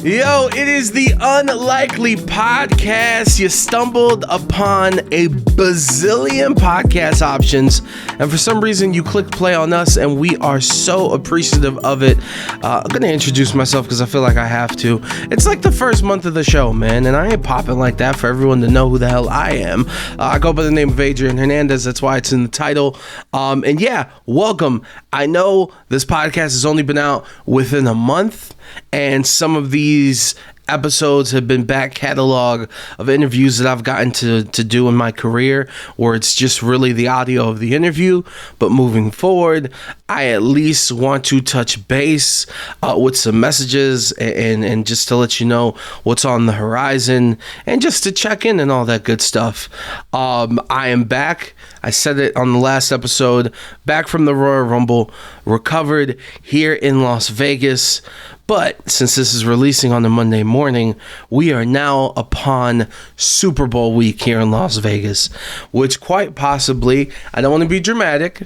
Yo, it is the Unlikely Podcast. You stumbled upon a bazillion podcast options, and for some reason you clicked play on us, and we are so appreciative of it. I'm gonna introduce myself because I feel like I have to. It's like the first month of the show, man, and I ain't popping like that for everyone to know who the hell I am. I go by the name of Adrian Hernandez. That's why it's in the title. And yeah, welcome. I know this podcast has only been out within a month, and some of these episodes have been back catalog of interviews that I've gotten to do in my career, where it's just really the audio of the interview. But moving forward, I at least want to touch base with some messages and just to let you know what's on the horizon and just to check in and all that good stuff. I am back. I said it on the last episode, back from the Royal Rumble, recovered here in Las Vegas. But since this is releasing on a Monday morning, we are now upon Super Bowl week here in Las Vegas, which quite possibly, I don't want to be dramatic,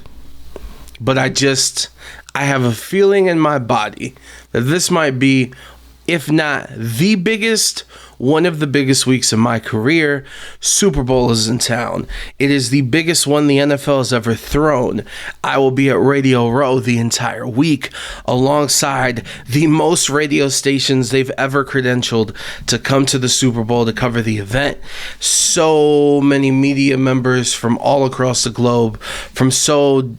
but I have a feeling in my body that this might be, if not the biggest, one of the biggest weeks of my career. Super Bowl is in town. It is the biggest one the NFL has ever thrown. I will be at Radio Row the entire week alongside the most radio stations they've ever credentialed to come to the Super Bowl to cover the event. So many media members from all across the globe, from so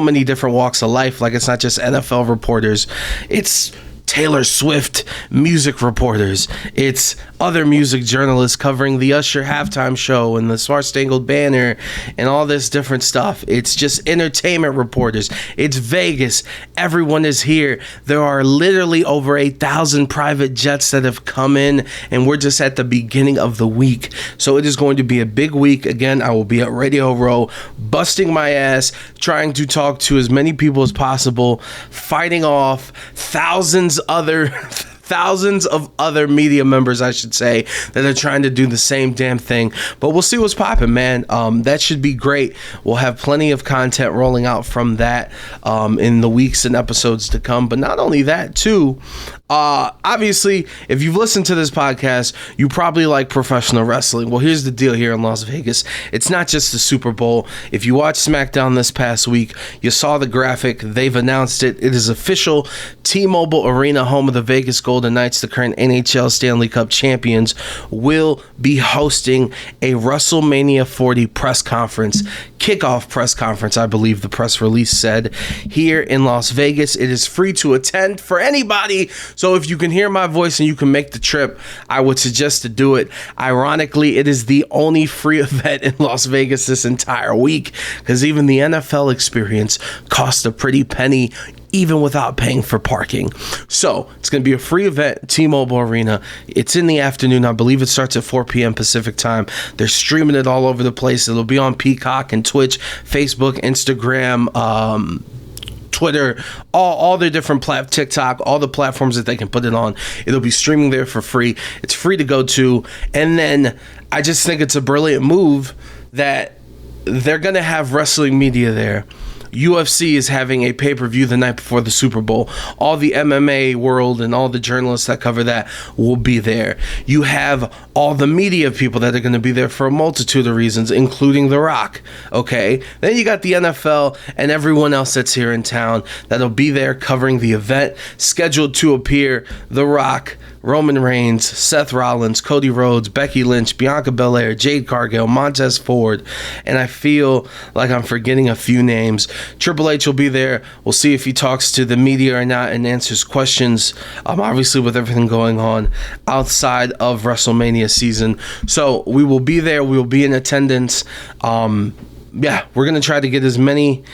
many different walks of life. Like, it's not just NFL reporters. It's Taylor Swift music reporters. It's other music journalists covering the Usher halftime show and the Star Spangled Banner and all this different stuff. It's just entertainment reporters. It's Vegas. Everyone is here. There are literally over 8,000 private jets that have come in, and we're just at the beginning of the week. So it is going to be a big week. Again, I will be at Radio Row, busting my ass, trying to talk to as many people as possible, fighting off thousands of other media members, I should say, that are trying to do the same damn thing. But we'll see what's popping, man. That should be great. We'll have plenty of content rolling out from that in the weeks and episodes to come. But not only that, too, obviously, if you've listened to this podcast, you probably like professional wrestling. Well, here's the deal here in Las Vegas. It's not just the Super Bowl. If you watched SmackDown this past week, you saw the graphic. They've announced it. It is official. T-Mobile Arena, home of the Vegas Golden Knights, the current NHL Stanley Cup champions, will be hosting a WrestleMania 40 press conference, kickoff press conference, I believe the press release said, here in Las Vegas. It is free to attend for anybody. So if you can hear my voice and you can make the trip, I would suggest to do it. Ironically, it is the only free event in Las Vegas this entire week, because even the NFL experience costs a pretty penny, even without paying for parking. So it's going to be a free event, T-Mobile Arena. It's in the afternoon. I believe it starts at 4 p.m. Pacific time. They're streaming it all over the place. It'll be on Peacock and Twitch, Facebook, Instagram, Twitter, all their different TikTok, all the platforms that they can put it on. It'll be streaming there for free. It's free to go to. And then I just think it's a brilliant move that they're going to have wrestling media there. UFC is having a pay-per-view the night before the Super Bowl. All the MMA world and all the journalists that cover that will be there. You have all the media people that are going to be there for a multitude of reasons, including The Rock. Okay? Then you got the NFL and everyone else that's here in town that'll be there covering the event. Scheduled to appear, The Rock, Roman Reigns, Seth Rollins, Cody Rhodes, Becky Lynch, Bianca Belair, Jade Cargill, Montez Ford, and I feel like I'm forgetting a few names. Triple H will be there. We'll see if he talks to the media or not and answers questions, obviously with everything going on outside of WrestleMania season. So we will be there. We will be in attendance. We're going to try to get as many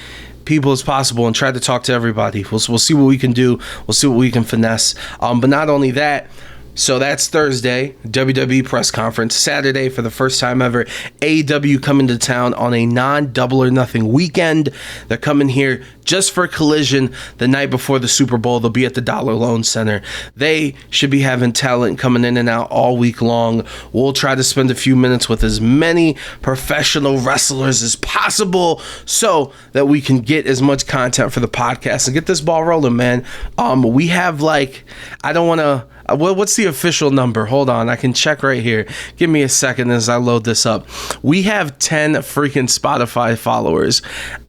people as possible and try to talk to everybody. We'll see what we can do. We'll see what we can finesse. But not only that, so that's Thursday, WWE press conference. Saturday, for the first time ever, AEW coming to town on a non-double or nothing weekend. They're coming here just for Collision the night before the Super Bowl. They'll be at the Dollar Loan Center. They should be having talent coming in and out all week long. We'll try to spend a few minutes with as many professional wrestlers as possible so that we can get as much content for the podcast and get this ball rolling, man. We have I don't want to, what's the official number? Hold on, I can check right here. Give me a second as I load this up. We have 10 freaking Spotify followers.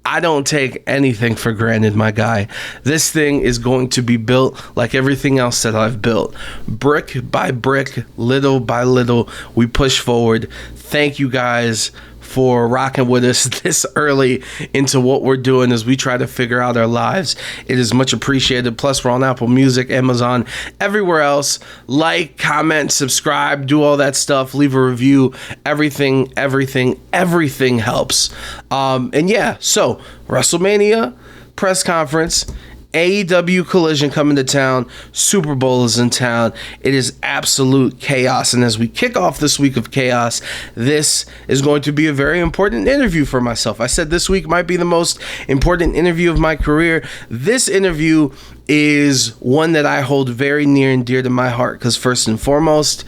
I don't take anything for granted, my guy. This thing is going to be built like everything else that I've built. Brick by brick, little by little, we push forward. Thank you guys for rocking with us this early into what we're doing as we try to figure out our lives. It is much appreciated. Plus, we're on Apple Music, Amazon, everywhere else. Like, comment, subscribe, do all that stuff. Leave a review. Everything helps. And yeah, so WrestleMania press conference, AEW Collision coming to town, Super Bowl is in town. It is absolute chaos. And as we kick off this week of chaos, this is going to be a very important interview for myself. I said this week might be the most important interview of my career. This interview is one that I hold very near and dear to my heart because first and foremost,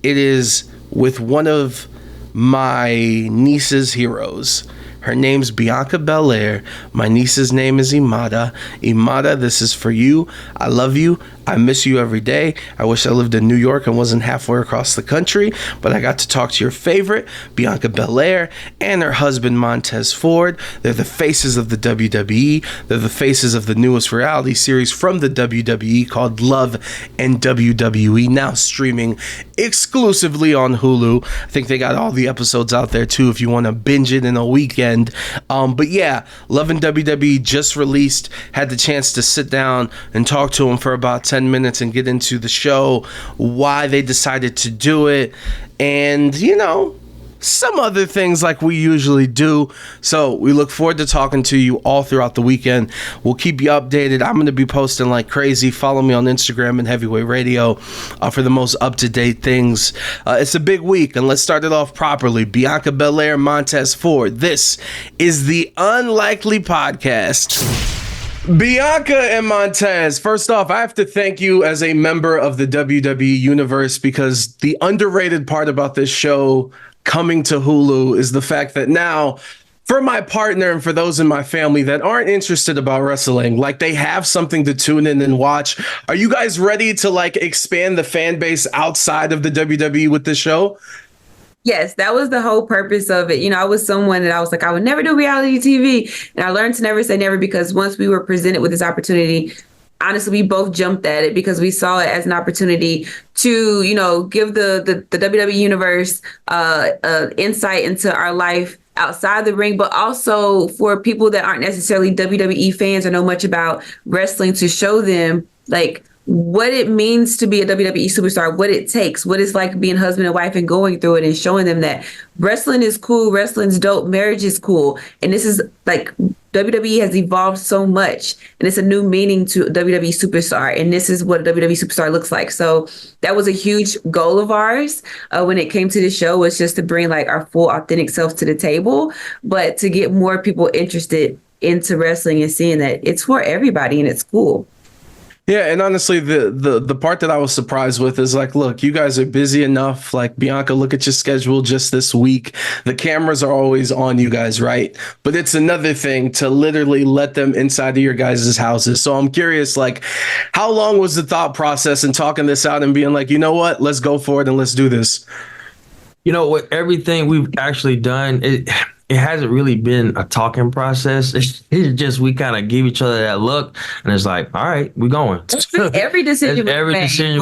it is with one of my niece's heroes. Her name's Bianca Belair. My niece's name is Imada. Imada, this is for you. I love you. I miss you every day. I wish I lived in New York and wasn't halfway across the country, but I got to talk to your favorite, Bianca Belair, and her husband, Montez Ford. They're the faces of the WWE. They're the faces of the newest reality series from the WWE called Love WWE, now streaming exclusively on Hulu. I think they got all the episodes out there too if you want to binge it in a weekend. But yeah, Love WWE just released. Had the chance to sit down and talk to them for about 10 minutes and get into the show, why they decided to do it, and some other things like we usually do. So we look forward to talking to you all throughout the weekend. We'll keep you updated. I'm going to be posting like crazy. Follow me on Instagram and Heavyweight Radio for the most up-to-date things. It's a big week, and let's start it off properly. Bianca Belair Montez Ford. This is the Unlikely Podcast. Bianca and Montez, first off, I have to thank you as a member of the WWE universe, because the underrated part about this show coming to Hulu is the fact that now, for my partner and for those in my family that aren't interested about wrestling, they have something to tune in and watch. Are you guys ready to expand the fan base outside of the WWE with this show? Yes, that was the whole purpose of it. I was someone that I was like, I would never do reality TV. And I learned to never say never, because once we were presented with this opportunity, honestly, we both jumped at it because we saw it as an opportunity to, give the WWE universe insight into our life outside the ring, but also for people that aren't necessarily WWE fans or know much about wrestling, to show them what it means to be a WWE superstar, what it takes, what it's like being husband and wife and going through it, and showing them that wrestling is cool, wrestling's dope, marriage is cool. And this is WWE has evolved so much, and it's a new meaning to WWE superstar. And this is what a WWE superstar looks like. So that was a huge goal of ours when it came to the show, was just to bring our full authentic selves to the table, but to get more people interested into wrestling and seeing that it's for everybody and it's cool. Yeah, and honestly, the part that I was surprised with is look, you guys are busy enough. Bianca, look at your schedule just this week. The cameras are always on you guys, right? But it's another thing to literally let them inside of your guys' houses. So I'm curious, how long was the thought process in talking this out and being you know what, let's go for it and let's do this? With everything we've actually done, it hasn't really been a talking process. It's just we kind of give each other that look, and it's all right, we're going. Every decision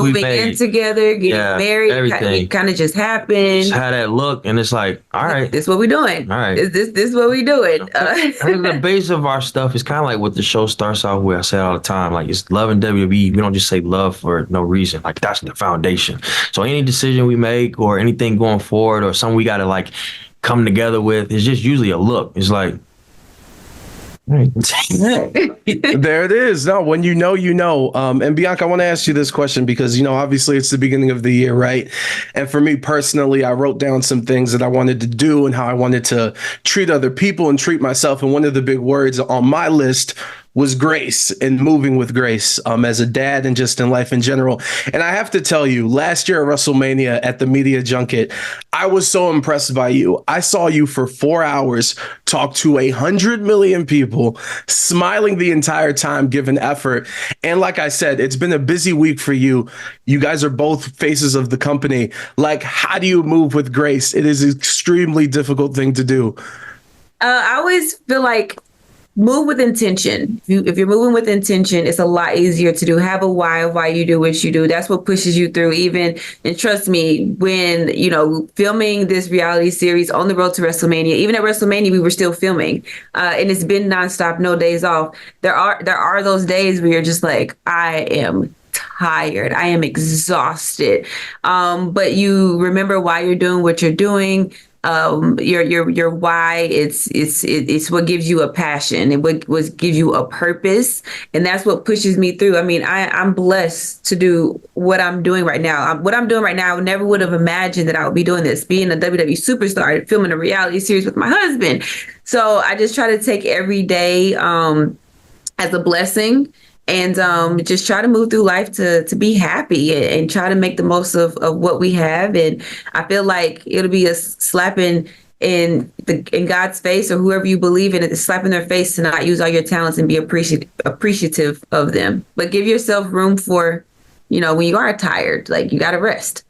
we made, in together, getting married, everything kind of just happened. Just had that look, and it's all right, this is what we're doing. All right, this is what we're doing. I think the base of our stuff is kind of what the show starts off with. I say it all the time, it's love and WWE. We don't just say love for no reason. That's the foundation. So any decision we make or anything going forward or something we got to come together with, is just usually a look. It's there it is. No, when you know. And Bianca, I want to ask you this question because, obviously it's the beginning of the year, right? And for me personally, I wrote down some things that I wanted to do and how I wanted to treat other people and treat myself. And one of the big words on my list was grace and moving with grace as a dad and just in life in general. And I have to tell you, last year at WrestleMania at the media junket, I was so impressed by you. I saw you for 4 hours talk to 100 million people, smiling the entire time, giving effort. And like I said, it's been a busy week for you. You guys are both faces of the company. Like, how do you move with grace? It is an extremely difficult thing to do. I always feel like move with intention. If you're moving with intention, it's a lot easier to do. Have a why of why you do what you do. That's what pushes you through. And trust me, when, filming this reality series on the road to WrestleMania, even at WrestleMania, we were still filming. And it's been nonstop, no days off. There are those days where you're just like, I am tired. I am exhausted. But you remember why you're doing what you're doing. Your why, it's what gives you a passion. It what gives you a purpose, and that's what pushes me through. I mean, I'm blessed to do what I'm doing right now. What I'm doing right now, I never would have imagined that I would be doing this, being a WWE superstar, filming a reality series with my husband. So I just try to take every day as a blessing. And just try to move through life to be happy and try to make the most of what we have. And I feel like it'll be a slapping in God's face, or whoever you believe in, it's slapping their face to not use all your talents and be appreciative of them. But give yourself room for, when you are tired, like you got to rest.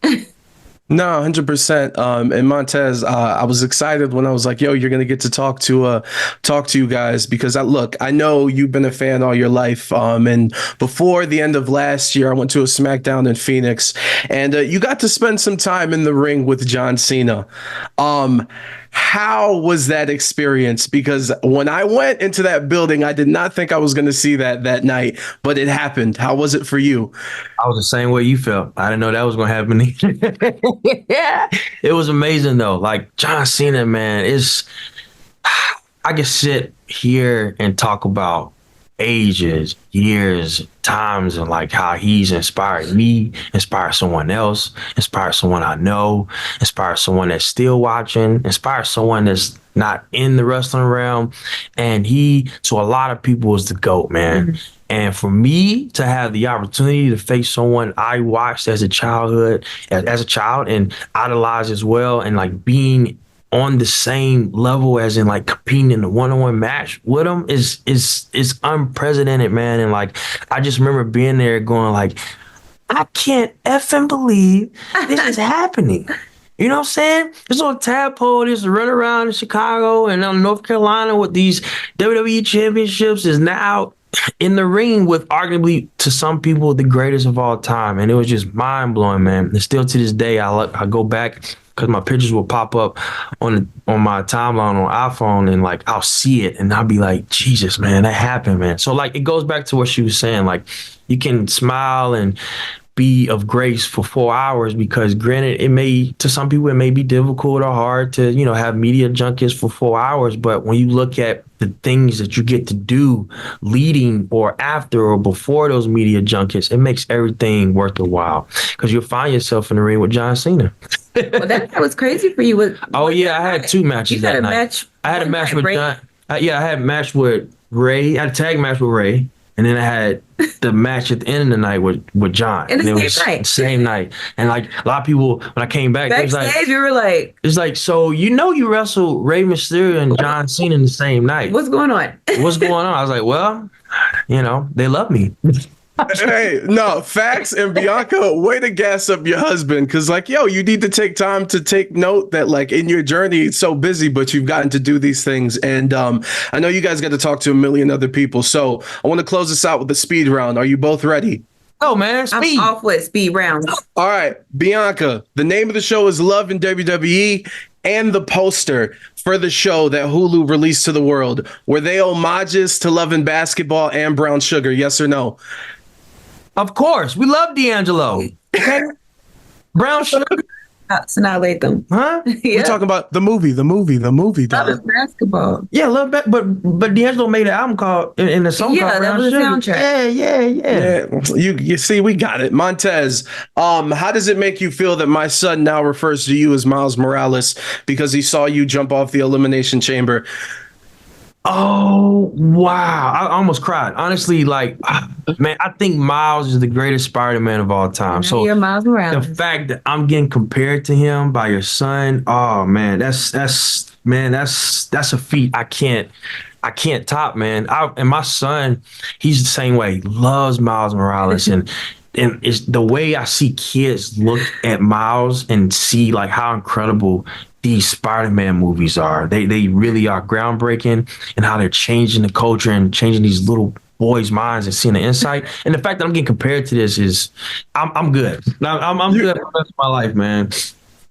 No, 100%. And Montez, I was excited when I was like, yo, you're going to get to talk to you guys, because I know you've been a fan all your life. And before the end of last year, I went to a SmackDown in Phoenix, and you got to spend some time in the ring with John Cena. How was that experience? Because when I went into that building, I did not think I was going to see that night, but it happened. How was it for you? I was the same way you felt. I didn't know that was going to happen. Yeah, it was amazing though. Like John Cena, man, I can sit here and talk about ages, years, times, and like how he's inspired me, inspired someone else, inspired someone I know, inspired someone that's still watching, inspired someone that's not in the wrestling realm. And he, to a lot of people, is the GOAT, man. Mm-hmm. And for me to have the opportunity to face someone I watched as a child and idolized as well, and like being on the same level as in like competing in a one-on-one match with him is unprecedented, man. And like, I just remember being there going like, I can't effing believe this is happening. You know what I'm saying? This little tadpole just run around in Chicago and North Carolina with these WWE championships is now in the ring with arguably, to some people, the greatest of all time. And it was just mind blowing, man. And still to this day, I go back, because my pictures will pop up on my timeline on iPhone, and like I'll see it and I'll be like, Jesus, man, that happened, man. So like it goes back to what she was saying, like you can smile and be of grace for 4 hours, because granted, to some people it may be difficult or hard to have media junkets for 4 hours, but when you look at the things that you get to do leading or after or before those media junkets, it makes everything worth the while, because you'll find yourself in the ring with John Cena. Well, that was crazy for you. I had 2 matches that night. I had a match with John. I had a match with Ray. I had a tag match with Ray, and then I had the match at the end of the night with John. And the same night. And like a lot of people, when I came back, it was like, you were like, it's like, so you wrestled Rey Mysterio and John Cena in the same night. What's going on? What's going on? I was like, well, they love me. Hey, no, facts. And Bianca, way to gas up your husband, because like, yo, you need to take time to take note that like in your journey, it's so busy, but you've gotten to do these things. And I know you guys got to talk to a million other people. So I want to close this out with the speed round. Are you both ready? Oh, man, speed. I'm off with speed round. All right, Bianca, the name of the show is Love in WWE, and the poster for the show that Hulu released to the world, were they homages to Love and Basketball and Brown Sugar? Yes or no? Of course. We love D'Angelo. Okay? Brown Sugar. Annihilate them. Huh? Yeah. We're talking about the movie. Love basketball. Yeah, love that. But D'Angelo made an album called in the song called that Brown was Sugar. the soundtrack. Yeah. You see, we got it. Montez, how does it make you feel that my son now refers to you as Miles Morales because he saw you jump off the Elimination Chamber? Oh wow! I almost cried. Honestly, like, man, I think Miles is the greatest Spider-Man of all time. And I So hear Miles the Morales. fact that I'm getting compared to him by your son, oh man, that's a feat I can't top, man. And my son, he's the same way. Loves Miles Morales, and it's the way I see kids look at Miles and see like how incredible these Spider-Man movies are. They really are groundbreaking, and how they're changing the culture and changing these little boys' minds and seeing the insight. And the fact that I'm getting compared to this is, I'm good. I'm You, good for the rest of my life, man.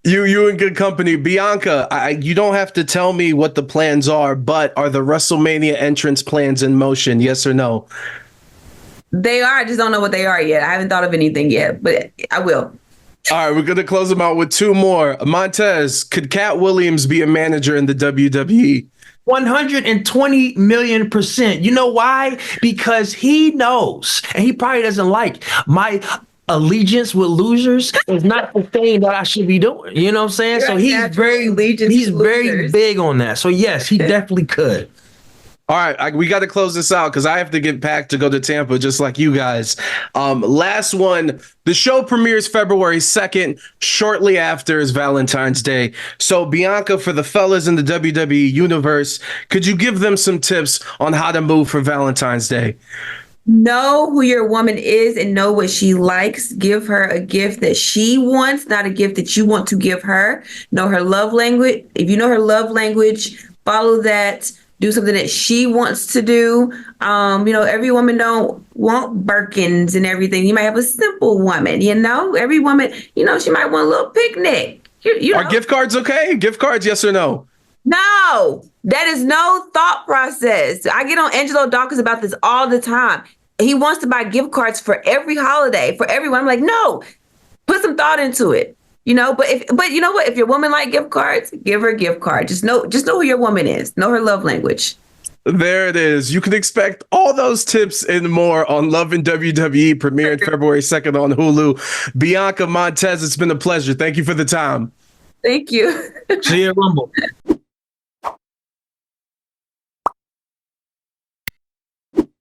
you in good company, Bianca. You don't have to tell me what the plans are, but are the WrestleMania entrance plans in motion? Yes or no? They are. I just don't know what they are yet. I haven't thought of anything yet, but I will. All right, we're gonna close them out with two more. Montez, could Cat Williams be a manager in the WWE? 120 million%. You know why? Because he knows, and he probably doesn't like my allegiance with losers is not the thing that I should be doing. You know what I'm saying? Your So he's natural very allegiance he's to very losers. big on that. So yes, he definitely could. All right, we got to close this out because I have to get packed to go to Tampa, just like you guys. Last one. The show premieres February 2nd. Shortly after is Valentine's Day. So, Bianca, for the fellas in the WWE universe, could you give them some tips on how to move for Valentine's Day? Know who your woman is and know what she likes. Give her a gift that she wants, not a gift that you want to give her. Know her love language. If you know her love language, follow that. Do something that she wants to do. Every woman don't want Birkins and everything. You might have a simple woman, every woman, she might want a little picnic. Are gift cards okay? Gift cards, yes or no? No, that is no thought process. I get on Angelo Dawkins about this all the time. He wants to buy gift cards for every holiday, for everyone. I'm like, no, put some thought into it. But you know what? If your woman like gift cards, give her a gift card. Just know who your woman is. Know her love language. There it is. You can expect all those tips and more on Love and WWE, premiering February 2nd on Hulu. Bianca Montez, it's been a pleasure. Thank you for the time. Thank you. See you at Rumble.